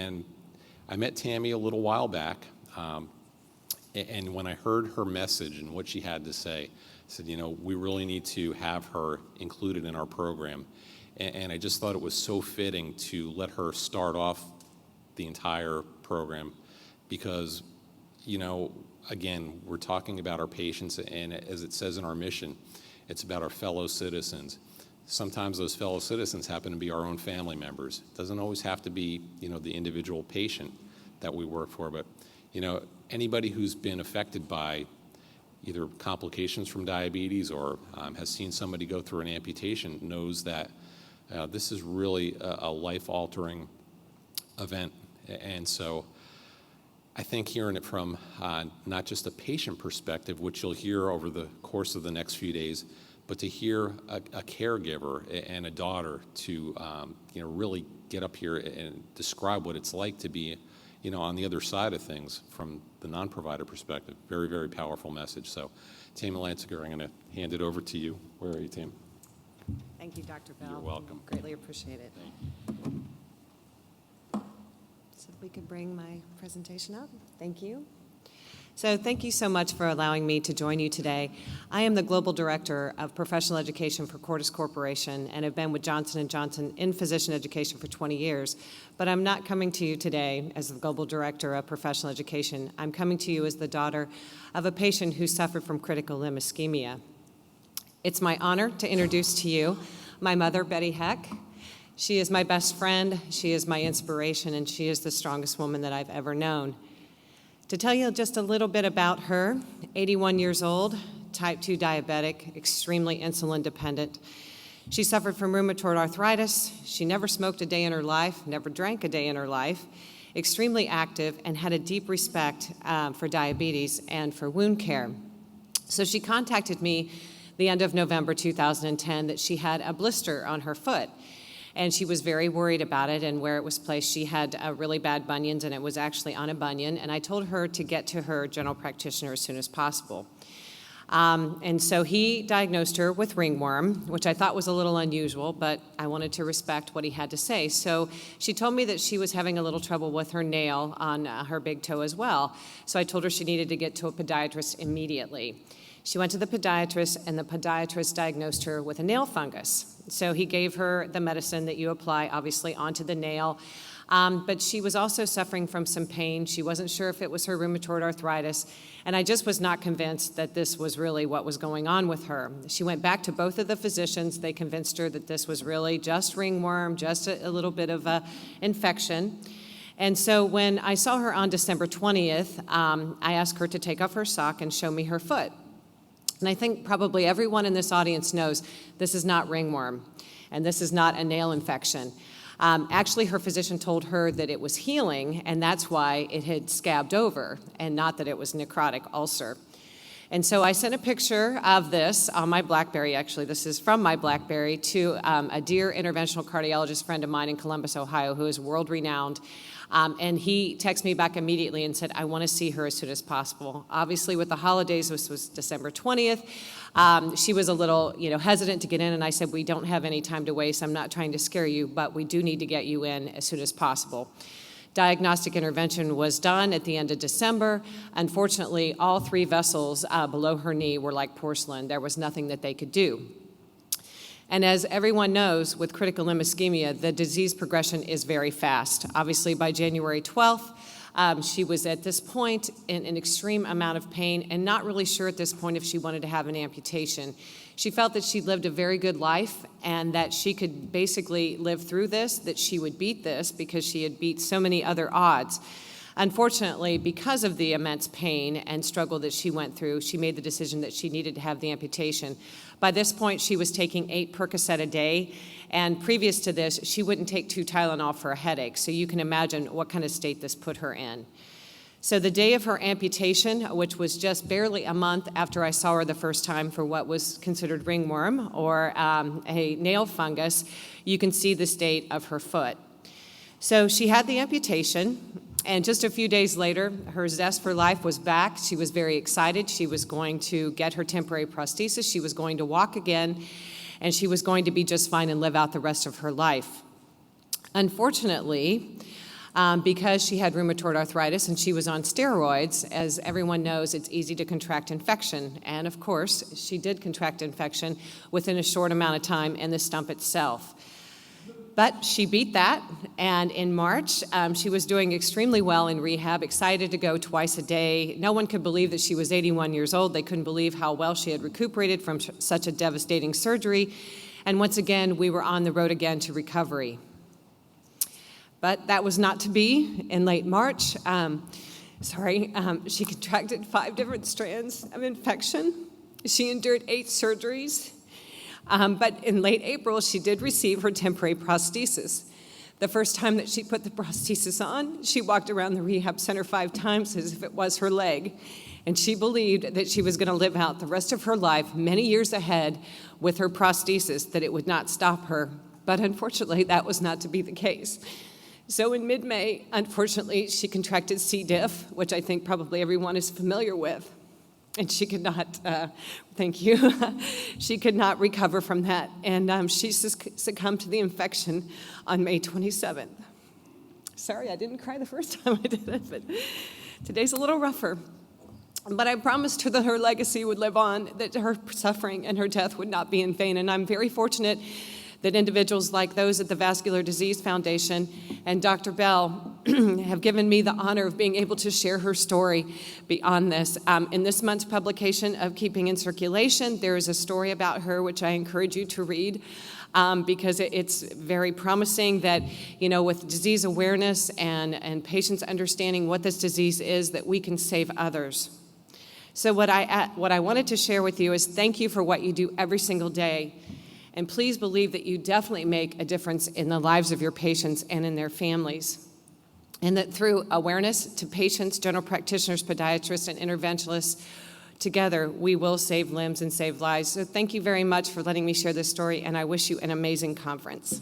And I met Tammy a little while back, and when I heard her message and what she had to say, I said, we really need to have her included in our program. And I just thought it was so fitting to let her start off the entire program because, again, we're talking about our patients, and as it says in our mission, it's about our fellow citizens. Sometimes those fellow citizens happen to be our own family members. It doesn't always have to be, the individual patient that we work for, but, anybody who's been affected by either complications from diabetes or has seen somebody go through an amputation knows that this is really a life-altering event. And so I think hearing it from not just a patient perspective, which you'll hear over the course of the next few days, but to hear a caregiver and a daughter to really get up here and describe what it's like to be on the other side of things from the non-provider perspective. Very, very powerful message. So Tammy Lansiger, I'm going to hand it over to you. Where are you, Tam? Thank you, Dr. Bell. You're welcome. Greatly appreciate it. Thank you. So if we could bring my presentation up. Thank you. So thank you so much for allowing me to join you today. I am the Global Director of Professional Education for Cordis Corporation and have been with Johnson & Johnson in physician education for 20 years. But I'm not coming to you today as the Global Director of Professional Education. I'm coming to you as the daughter of a patient who suffered from critical limb ischemia. It's my honor to introduce to you my mother, Betty Heck. She is my best friend, she is my inspiration, and she is the strongest woman that I've ever known. To tell you just a little bit about her, 81 years old, type 2 diabetic, extremely insulin dependent. She suffered from rheumatoid arthritis. She never smoked a day in her life, never drank a day in her life, extremely active, and had a deep respect for diabetes and for wound care. So she contacted me the end of November 2010 that she had a blister on her foot. And she was very worried about it and where it was placed. She had really bad bunions, and it was actually on a bunion. And I told her to get to her general practitioner as soon as possible. And so he diagnosed her with ringworm, which I thought was a little unusual, but I wanted to respect what he had to say. So she told me that she was having a little trouble with her nail on her big toe as well. So I told her she needed to get to a podiatrist immediately. She went to the podiatrist, and the podiatrist diagnosed her with a nail fungus. So he gave her the medicine that you apply, obviously, onto the nail. But she was also suffering from some pain. She wasn't sure if it was her rheumatoid arthritis, and I just was not convinced that this was really what was going on with her. She went back to both of the physicians. They convinced her that this was really just ringworm, just a little bit of an infection. And so when I saw her on December 20th, I asked her to take off her sock and show me her foot. And I think probably everyone in this audience knows this is not ringworm, and this is not a nail infection. Actually, her physician told her that it was healing, and that's why it had scabbed over, and not that it was necrotic ulcer. And so I sent a picture of this on my BlackBerry, actually, this is from my BlackBerry, to a dear interventional cardiologist friend of mine in Columbus, Ohio, who is world-renowned. And he texted me back immediately and said, I want to see her as soon as possible. Obviously, with the holidays, this was December 20th. She was a little, hesitant to get in, and I said, we don't have any time to waste. I'm not trying to scare you, but we do need to get you in as soon as possible. Diagnostic intervention was done at the end of December. Unfortunately, all 3 vessels below her knee were like porcelain. There was nothing that they could do. And as everyone knows, with critical limb ischemia, the disease progression is very fast. Obviously, by January 12th, she was at this point in an extreme amount of pain and not really sure at this point if she wanted to have an amputation. She felt that she lived a very good life and that she could basically live through this, that she would beat this because she had beat so many other odds. Unfortunately, because of the immense pain and struggle that she went through, she made the decision that she needed to have the amputation. By this point, she was taking 8 Percocet a day, and previous to this, she wouldn't take 2 Tylenol for a headache, so you can imagine what kind of state this put her in. So the day of her amputation, which was just barely a month after I saw her the first time for what was considered ringworm or a nail fungus, you can see the state of her foot. So she had the amputation, and just a few days later, her zest for life was back. She was very excited. She was going to get her temporary prosthesis. She was going to walk again, and she was going to be just fine and live out the rest of her life. Unfortunately, because she had rheumatoid arthritis and she was on steroids. As everyone knows, it's easy to contract infection. And of course, she did contract infection within a short amount of time in the stump itself. But she beat that, and in March, she was doing extremely well in rehab, excited to go twice a day. No one could believe that she was 81 years old. They couldn't believe how well she had recuperated from such a devastating surgery. And once again, we were on the road again to recovery. But that was not to be. In late March, she contracted 5 different strands of infection. She endured 8 surgeries. But in late April, she did receive her temporary prosthesis. The first time that she put the prosthesis on, she walked around the rehab center 5 times as if it was her leg. And she believed that she was going to live out the rest of her life, many years ahead, with her prosthesis, that it would not stop her. But unfortunately, that was not to be the case. So in mid-May, unfortunately, she contracted C. diff, which I think probably everyone is familiar with. And she could not, she could not recover from that. And she succumbed to the infection on May 27th. Sorry, I didn't cry the first time I did it, but today's a little rougher. But I promised her that her legacy would live on, that her suffering and her death would not be in vain. And I'm very fortunate that individuals like those at the Vascular Disease Foundation and Dr. Bell have given me the honor of being able to share her story beyond this. In this month's publication of Keeping in Circulation, there is a story about her which I encourage you to read because it's very promising that, with disease awareness and patients understanding what this disease is, that we can save others. So what I wanted to share with you is thank you for what you do every single day. And please believe that you definitely make a difference in the lives of your patients and in their families. And that through awareness to patients, general practitioners, podiatrists, and interventionists, together we will save limbs and save lives. So thank you very much for letting me share this story, and I wish you an amazing conference.